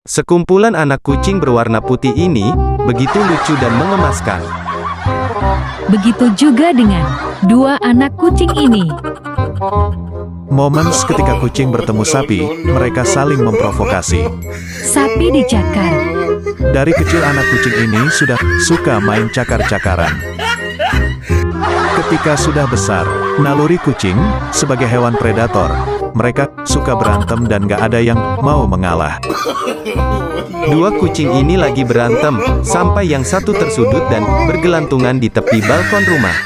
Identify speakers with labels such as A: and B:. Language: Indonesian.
A: Sekumpulan anak kucing berwarna putih ini begitu lucu dan mengemaskan.
B: Begitu juga dengan dua anak kucing ini.
C: Momen ketika kucing bertemu sapi, mereka saling memprovokasi.
B: Sapi dicakar.
C: Dari kecil anak kucing ini sudah suka main cakar-cakaran. Ketika sudah besar, naluri kucing sebagai hewan predator, mereka suka berantem dan gak ada yang mau mengalah.
A: Dua kucing ini lagi berantem, sampai yang satu tersudut dan bergelantungan di tepi balkon rumah.